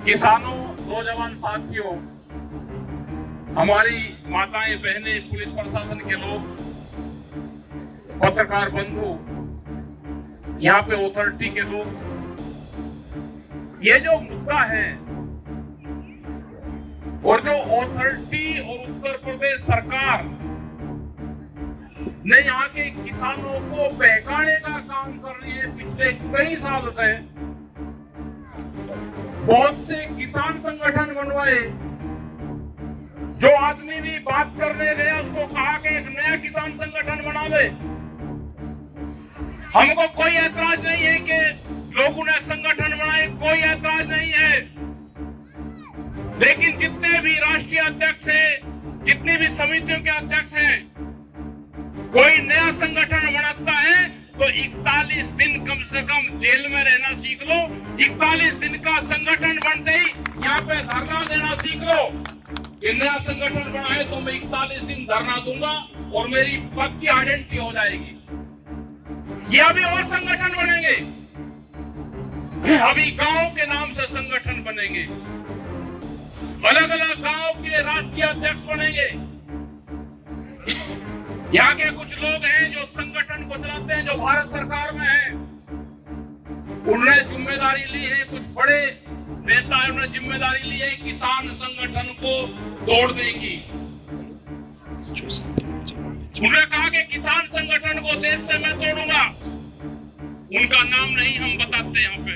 किसानों, नौजवान साथियों, हमारी माताएं, बहनें, पुलिस प्रशासन के लोग, पत्रकार बंधु, यहाँ पे अथॉरिटी के लोग, ये जो मुद्दा है और जो अथॉरिटी और उत्तर प्रदेश सरकार ने यहाँ के किसानों को बहकाने का काम कर रही है पिछले कई सालों से। बहुत से किसान संगठन बनवाए। जो आदमी भी बात करने गया उसको कहा कि एक नया किसान संगठन बना ले। हमको कोई ऐतराज नहीं है कि लोगों ने संगठन बनाए, कोई ऐतराज नहीं है। लेकिन जितने भी राष्ट्रीय अध्यक्ष हैं, जितनी भी समितियों के अध्यक्ष हैं, कोई नया संगठन बनाता है तो 41 दिन कम से कम जेल में रहना सीख लो। 41 दिन का संगठन बनते ही यहाँ पे धरना देना सीख लो कि नया संगठन बनाए तो मैं 41 दिन धरना दूंगा और मेरी पक्की आइडेंटिटी हो जाएगी। ये अभी और संगठन बनेंगे, अभी गांव के नाम से संगठन बनेंगे, अलग अलग गांव के राष्ट्रीय अध्यक्ष बनेंगे। यहाँ के कुछ लोग हैं जो संगठन को चलाते हैं, जो भारत सरकार में हैं, उन्होंने जिम्मेदारी ली है। कुछ बड़े नेता है, उन्होंने जिम्मेदारी ली है किसान संगठन को तोड़ने की। उन्होंने कहा कि किसान संगठन को देश से मैं तोड़ूंगा। उनका नाम नहीं हम बताते यहाँ पे,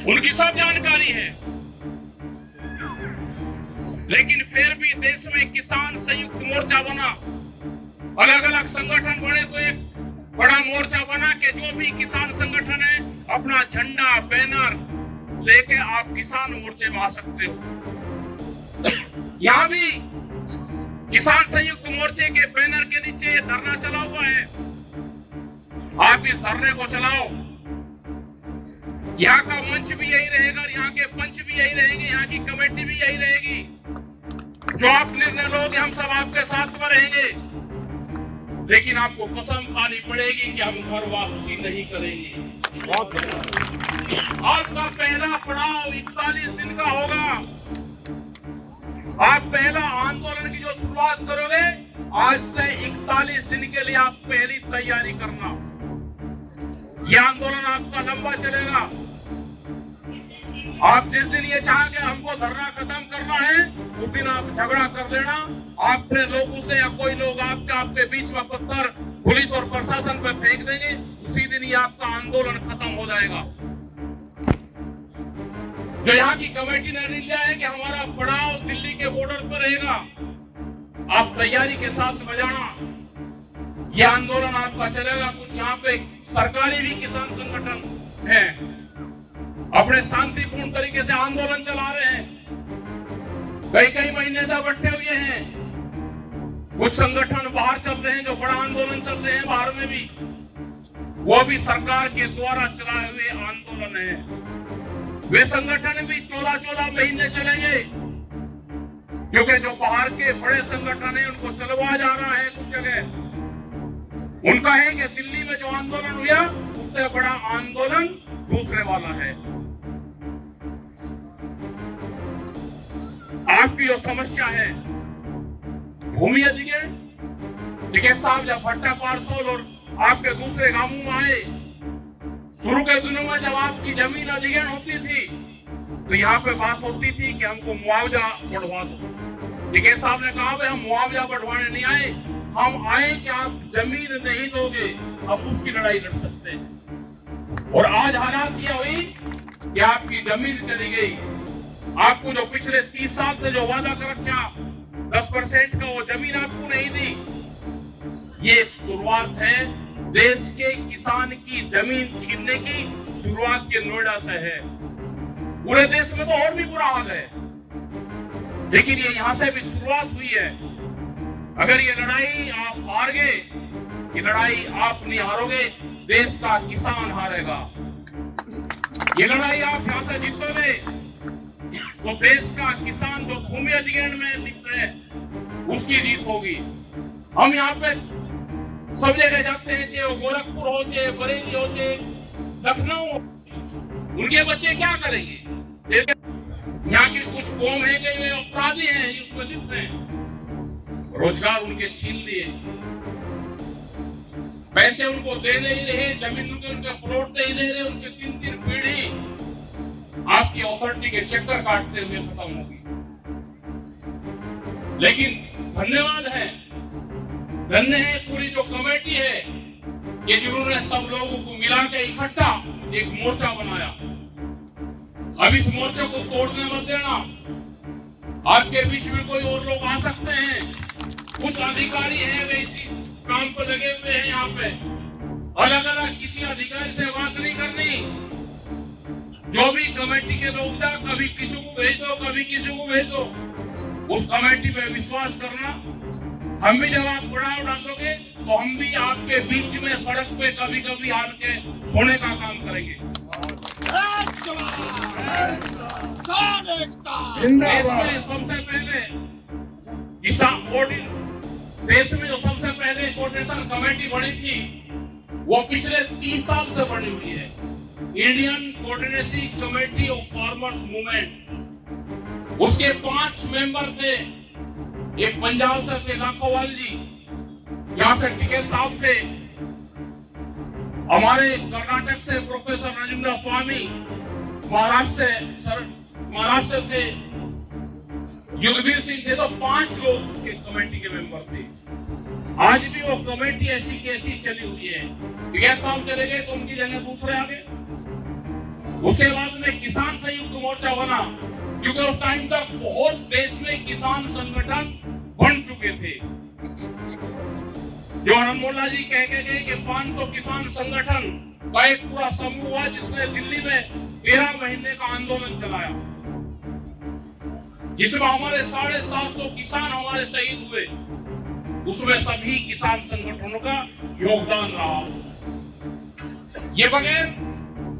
उनकी सब जानकारी है। लेकिन फिर भी देश में किसान संयुक्त मोर्चा बना, अलग अलग संगठन बने तो एक बड़ा मोर्चा बना कि जो भी किसान संगठन है अपना झंडा, बैनर लेके आप किसान मोर्चे में आ सकते हो। यहाँ भी किसान संयुक्त मोर्चे के बैनर के नीचे ये धरना चला हुआ है। आप इस धरने को चलाओ। यहाँ का मंच भी यही रहेगा, यहाँ के पंच भी यही रहेंगे, यहाँ की कमेटी भी यही रहेगी। जो आप निर्णय लोगे हम सब आपके साथ में रहेंगे। लेकिन आपको कसम खानी पड़ेगी कि हम घर वापसी नहीं करेंगे। आज का पहला पड़ाव 41 दिन का होगा। आप पहला आंदोलन की जो शुरुआत करोगे, आज से 41 दिन के लिए आप पहली तैयारी करना। यह आंदोलन आपका लंबा चलेगा। आप जिस दिन ये चाहेंगे हमको धरना खत्म करना है, उस दिन आप झगड़ा कर लेना। आपने लोगों से या कोई लोग आपके बीच में पत्थर पुलिस और प्रशासन पे फेंक देंगे, उसी दिन ये आपका आंदोलन खत्म हो जाएगा। जो यहाँ की कमेटी ने निर्णय लिया है कि हमारा पड़ाव दिल्ली के बॉर्डर पर रहेगा, आप तैयारी के साथ बजाना। यह आंदोलन आपका चलेगा। कुछ यहाँ पे सरकारी भी किसान संगठन है, अपने शांतिपूर्ण तरीके से आंदोलन चला रहे हैं। कई महीने से बैठे हुए हैं। कुछ संगठन बाहर चल रहे हैं, जो बड़ा आंदोलन चल रहे हैं बाहर में भी, वो भी सरकार के द्वारा चलाए हुए आंदोलन है। वे संगठन भी 14-14 महीने चलेंगे, क्योंकि जो बाहर के बड़े संगठन है उनको चलवा जा रहा है कुछ जगह। उनका है कि दिल्ली में जो आंदोलन हुआ उससे बड़ा आंदोलन दूसरे वाला है। आपकी जो समस्या है भूमि अधिग्रहण, टिकैत साहब जब भट्टा पारसोल और आपके दूसरे गांवों में आए, शुरू के दिनों में जब आपकी जमीन अधिग्रहण होती थी तो यहाँ पे बात होती थी कि हमको मुआवजा बढ़वा दो। टिकैत साहब ने कहा भाई हम मुआवजा बढ़वाने नहीं आए, हम आए कि आप जमीन नहीं दोगे, अब उसकी लड़ाई लड़ सकते हैं। और आज हालात ये हुई कि आपकी जमीन चली गई। आपको जो पिछले 30 साल से जो वादा कर रखा 10% का, वो जमीन आपको नहीं दी। ये शुरुआत है देश के किसान की जमीन छीनने की। शुरुआत के नोएडा से है। पूरे देश में तो और भी बुरा हाल है, लेकिन ये यहां से भी शुरुआत हुई है। अगर ये लड़ाई आप हार गए, ये लड़ाई आप नहीं हारोगे, देश का किसान हारेगा। ये लड़ाई आप यहां से जीतोगे तो देश का किसान जो भूमि अधिग्रहण में लिखते हैं उसकी जीत होगी। हम यहाँ पे सब जगह जाते हैं, चाहे वो गोरखपुर हो, चाहे बरेली हो, चाहे लखनऊ हो, उनके बच्चे क्या करेंगे? यहाँ की कुछ कौम है कि वे अपराधी हैं, उसमें लिप्त हैं, रोजगार उनके छीन लिए, पैसे उनको दे नहीं रहे, जमीन उनके प्लॉट नहीं दे रहे, उनके 3-3 पीढ़ी आपकी अथॉरिटी के चक्कर काटते हुए खत्म होगी। लेकिन धन्यवाद है, धन्य है पूरी जो कमेटी है कि जिन्होंने सब लोगों को मिला के इकट्ठा एक मोर्चा बनाया। अब इस मोर्चे को तोड़ने मत देना। आपके बीच में कोई और लोग आ सकते हैं, कुछ अधिकारी हैं वे इसी काम पर लगे हुए हैं। यहाँ पे अलग अलग किसी अधिकारी से बात नहीं करनी। जो भी कमेटी के लोग जा, कभी किसी को भेज दो, कभी किसी को भेज दो, उस कमेटी पे विश्वास करना। हम भी जब आप बढ़ाव डालोगे तो हम भी आपके बीच में सड़क पे कभी कभी आपके सोने का काम करेंगे। सबसे पहले देश में जो सबसे पहले कोऑर्डिनेशन कमेटी बनी थी वो पिछले 30 साल से बनी हुई है, Indian coordination committee of farmers movement. उसके 5 मेंबर थे, एक पंजाब से थे लाखोवाल जी, यहाँ से टिकैत साहब थे, हमारे कर्नाटक से प्रोफेसर राजेंद्र स्वामी, महाराष्ट्र से युगवीर सिंह थे। तो 5 लोग उसके कमेटी के मेंबर थे। आज भी वो कमेटी ऐसी की ऐसी चली हुई है। टिकैत साहब चले गए तो उनकी जगह दूसरे आ गए। उसके बाद में किसान संयुक्त मोर्चा बना, क्योंकि उस टाइम तक बहुत देश में किसान संगठन बन चुके थे। जो आनंद मोल्ला जी कह के गए कि 500 किसान संगठन का एक पूरा समूह हुआ जिसने दिल्ली में 13 महीने का आंदोलन चलाया, जिसमें हमारे 750 किसान हमारे शहीद हुए। उसमें सभी किसान संगठनों का योगदान रहा। ये बगैर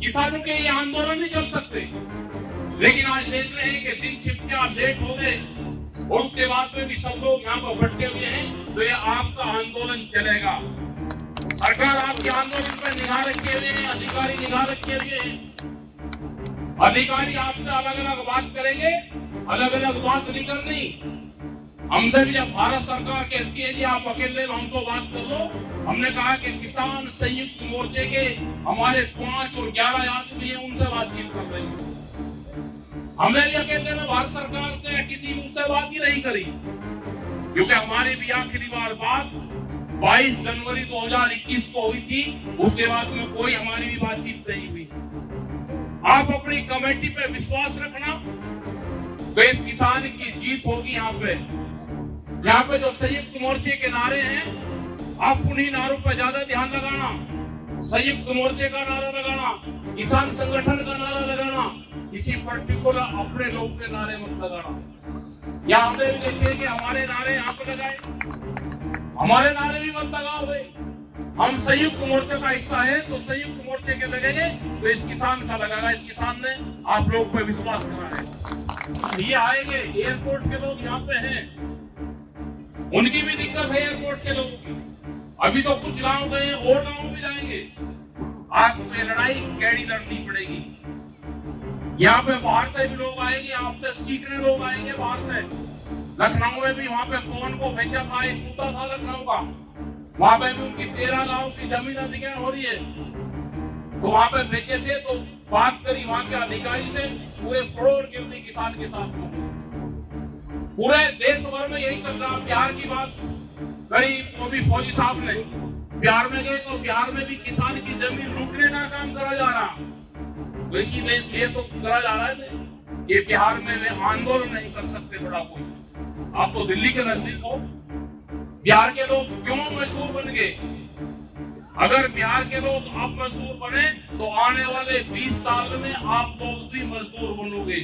किसानों के ये आंदोलन नहीं चल सकते। लेकिन आज देख रहे हैं कि दिन छिप गया, लेट हो गए, और उसके बाद में भी सब लोग यहाँ पर भटके हुए हैं। तो ये आपका आंदोलन चलेगा। सरकार आपके आंदोलन पर निगाह रखे हुए हैं, अधिकारी निगाह रखे हुए हैं। अधिकारी आपसे अलग अलग बात करेंगे, अलग अलग बात नहीं करनी। हमसे भी जब भारत सरकार कहती है कि आप अकेले हमसे बात कर लो, हमने कहा कि किसान संयुक्त मोर्चे के हमारे 5 और 11 आदमी हैं, उनसे बातचीत कर रही है। हमने भी अकेले में भारत सरकार से किसी मुझसे बात ही नहीं करी, क्योंकि हमारी भी आखिरी बार बात 22 जनवरी 2021 को हुई थी। उसके बाद में कोई हमारी भी बातचीत नहीं हुई। आप अपनी कमेटी पे विश्वास रखना, तो इस किसान की जीत होगी। यहाँ पे जो संयुक्त मोर्चे के नारे हैं, आप उन्हीं नारों पर ज्यादा ध्यान लगाना। संयुक्त मोर्चे का नारा लगाना, किसान संगठन का नारा लगाना, किसी पर्टिकुलर अपने लोगों के नारे मत लगाना। या हमने भी देखे कि हमारे नारे यहाँ पे लगाए, हमारे नारे भी मत लगाओ भाई। हम संयुक्त मोर्चे का हिस्सा है, तो संयुक्त मोर्चे के लगेंगे तो इस किसान का लगेगा। इस किसान ने आप लोग पे विश्वास करा है। ये आएंगे, एयरपोर्ट के लोग यहाँ पे हैं, उनकी भी दिक्कत है एयरपोर्ट के लोगों की। अभी तो कुछ गांव गए, और गांव भी जाएंगे। आज तो ये लड़ाई गहरी लड़नी पड़ेगी। यहाँ पे बाहर से भी लोग आएंगे, आपसे सीखने लोग आएंगे बाहर से। लखनऊ में भी वहाँ पे पवन को भेजा था, एक मुद्दा था लखनऊ का, वहाँ पे भी उनकी 13 गांव की जमीन अधिग्रहण हो रही है, तो वहाँ पे भेजे थे। तो बात करी वहाँ के अधिकारी से, पूरे फ्लोर गिरनी किसान के साथ में। पूरे देश भर में यही चल रहा। बिहार की बात करी, वो भी फौजी साहब ने बिहार में गए, तो बिहार में भी किसान की जमीन लूटने का काम करा जा रहा। तो इसीलिए तो करा जा रहा है कि बिहार में वे आंदोलन नहीं कर सकते बड़ा कोई। आप तो दिल्ली के नजदीक हो। बिहार के लोग क्यों मजदूर बन गए? अगर बिहार के लोग आप मजदूर बने तो आने वाले 20 साल में आप लोग भी मजदूर बनोगे,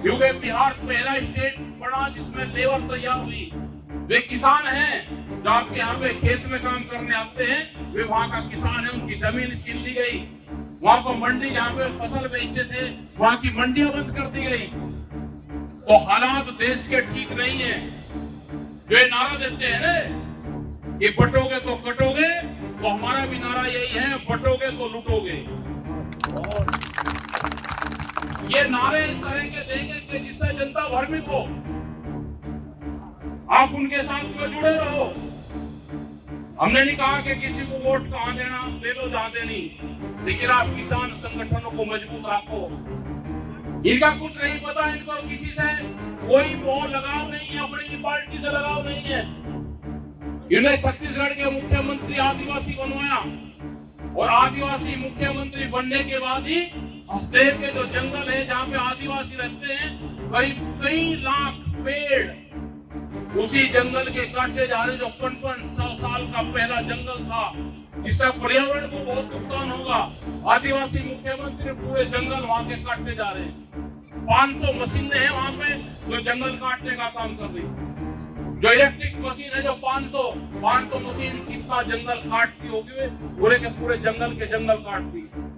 क्योंकि बिहार पहला स्टेट बना जिसमें लेबर तैयार हुई। वे किसान हैं जो आपके यहाँ पे खेत में काम करने आते हैं, वे वहाँ का किसान है। उनकी जमीन छीन ली गई, वहाँ पर मंडी जहाँ पे फसल बेचते थे वहाँ की मंडियां बंद कर दी गई। तो हालात देश के ठीक नहीं है। जो नारा देते हैं ना कि बटोगे तो कटोगे, तो हमारा भी नारा यही है, बटोगे तो लूटोगे। ये नारे इस तरह के देंगे कि जिससे जनता भ्रमित हो। आप उनके साथ में जुड़े रहो। हमने नहीं कहा कि किसी को वोट कहां देना, दे लो जहां देनी, लेकिन आप किसान संगठनों को मजबूत रखो। इनका कुछ नहीं पता, इनको किसी से कोई मोह लगाव नहीं है, अपनी पार्टी से लगाव नहीं है। इन्हें छत्तीसगढ़ के मुख्यमंत्री आदिवासी बनवाया और आदिवासी मुख्यमंत्री बनने के बाद ही हसदेव के जो जंगल है जहाँ पे आदिवासी रहते हैं, करीब कई लाख पेड़ उसी जंगल के काटे जा रहे, जो 55 साल का पहला जंगल था, जिससे पर्यावरण को बहुत नुकसान होगा। आदिवासी मुख्यमंत्री पूरे जंगल वहां के काटने जा रहे हैं। 500 मशीनें हैं वहां पे जो जंगल काटने का काम कर रही। जो इलेक्ट्रिक मशीन है, जो 500 मशीन कितना जंगल काटती होगी, पूरे के पूरे जंगल के जंगल काटती है।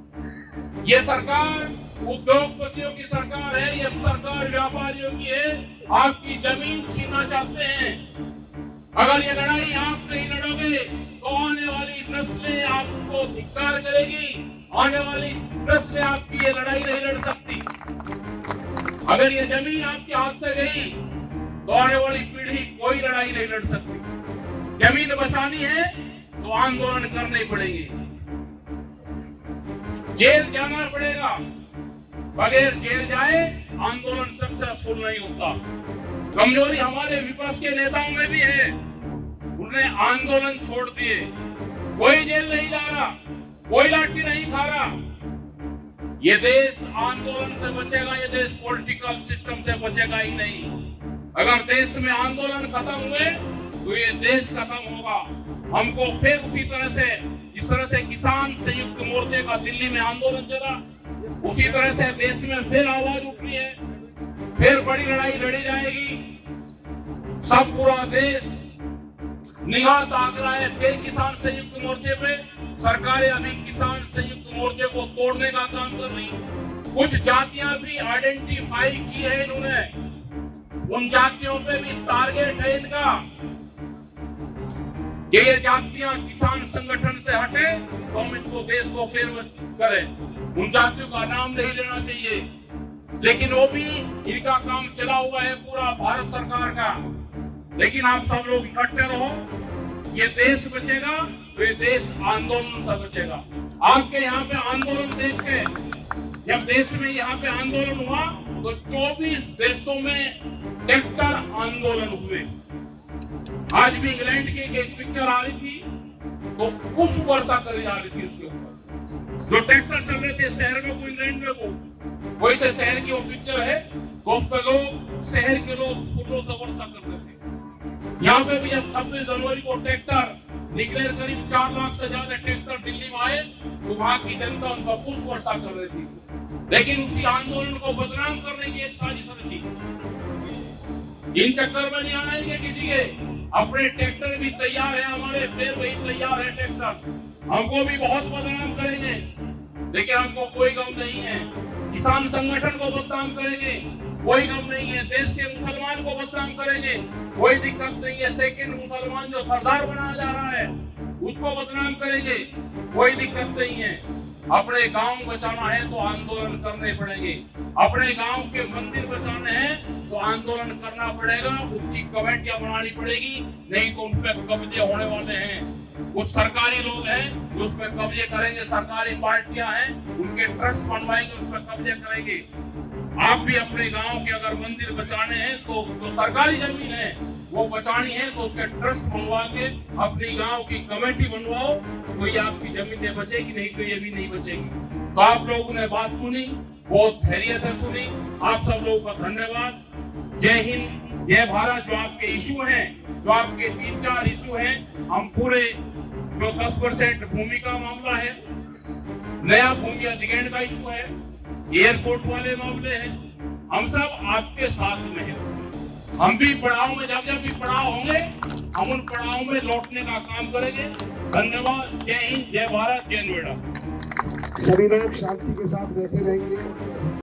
ये सरकार उद्योगपतियों की सरकार है, ये सरकार व्यापारियों की है। आपकी जमीन छीनना चाहते हैं। अगर ये लड़ाई आप नहीं लड़ोगे तो आने वाली नस्लें आपको धिक्कार करेगी। आने वाली नस्लें आपकी ये लड़ाई नहीं लड़ सकती। अगर ये जमीन आपके हाथ से गई तो आने वाली पीढ़ी कोई लड़ाई नहीं लड़ सकती। जमीन बचानी है तो आंदोलन करने पड़ेंगे, जेल जाना पड़ेगा। बगैर जेल जाए आंदोलन सक्सेसफुल नहीं होता। कमजोरी हमारे विपक्ष के नेताओं में भी है, उन्होंने आंदोलन छोड़ दिए। कोई जेल नहीं जा रहा, कोई लाठी नहीं खा रहा। ये देश आंदोलन से बचेगा, ये देश पॉलिटिकल सिस्टम से बचेगा ही नहीं। अगर देश में आंदोलन खत्म हुए तो ये देश खत्म होगा। हमको फिर उसी तरह से, जिस तरह से किसान संयुक्त मोर्चे का दिल्ली में आंदोलन चला, उसी तरह से देश में फिर आवाज उठनी है, फिर बड़ी लड़ाई लड़ी जाएगी। सब पूरा देश निगाह ताक रहा है फिर किसान संयुक्त मोर्चे पे। सरकारें अभी किसान संयुक्त मोर्चे को तोड़ने का काम कर रही। कुछ जातियां भी आइडेंटिफाई की है इन्होंने, उन जातियों पे भी टारगेट है इनका कि ये जातियां किसान संगठन से हटे तो हम इसको देश को फिर करें। उन जातियों का नाम नहीं लेना चाहिए, लेकिन वो भी इनका काम चला हुआ है पूरा भारत सरकार का। लेकिन आप सब लोग इकट्ठे रहो, ये देश बचेगा तो ये देश आंदोलन से बचेगा। आपके यहाँ पे आंदोलन देख के, जब देश में यहाँ पे आंदोलन हुआ तो 24 देशों में ट्रैक्टर आंदोलन हुए। आज भी इंग्लैंड की एक पिक्चर आ रही थी तो पुष्प वर्षा करी जा रही थी उसके ऊपर। जो ट्रैक्टर चल रहे थे शहर में को, इंग्लैंड में को, वैसे शहर की वो पिक्चर है तो उस पर लोग, शहर के लोग फूलों से वर्षा कर रहे थे। यहाँ पे भी जब 26 जनवरी को ट्रैक्टर निकले, करीब 4 लाख से ज्यादा ट्रैक्टर दिल्ली में आए तो वहां की जनता उनका पुष्प वर्षा कर रही थी। लेकिन उसी आंदोलन को बदनाम करने की एक साजिश रची। इन चक्कर में नहीं आना है किसी के। अपने ट्रैक्टर भी तैयार है हमारे, फिर वही तैयार है ट्रैक्टर। हमको भी बहुत बदनाम करेंगे, लेकिन हमको कोई गम नहीं है। किसान संगठन को बदनाम करेंगे, कोई गम नहीं है। देश के मुसलमान को बदनाम करेंगे, कोई दिक्कत नहीं है। सेकंड मुसलमान जो सरदार बनाया जा रहा है उसको बदनाम करेंगे, कोई दिक्कत नहीं है। अपने गांव बचाना है तो आंदोलन करने पड़ेंगे। अपने गांव के मंदिर बचाने हैं तो आंदोलन करना पड़ेगा, उसकी कमेटियां बनानी पड़ेगी, नहीं तो उन पर कब्जे होने वाले हैं। कुछ सरकारी लोग हैं जो उस पर कब्जे करेंगे, सरकारी पार्टियां हैं, उनके ट्रस्ट बनवाएंगे, उस पर कब्जे करेंगे। आप भी अपने गांव के अगर मंदिर बचाने हैं तो जो सरकारी जमीन है वो बचानी है तो उसके ट्रस्ट बनवा के अपनी गांव की कमेटी बनवाओ, तो ये आपकी जमीनें बचेगी, नहीं तो ये भी नहीं बचेगी। तो आप लोगों ने बात सुनी, बहुत धैर्य से सुनी। आप सब लोगों का धन्यवाद। जय हिंद, जय भारत। जो आपके इशू हैं, जो आपके 3-4 इशू हैं, हम पूरे जो 10% भूमि का मामला है, नया भूमि अधिग्रहण का इशू है, एयरपोर्ट वाले मामले हैं, हम सब आपके साथ में हैं। हम भी पड़ाव में, जब भी पड़ाव होंगे हम उन पड़ाव में लौटने का काम करेंगे। धन्यवाद। जय हिंद, जय भारत, जय नोएडा। सभी लोग शांति के साथ बैठे रहेंगे।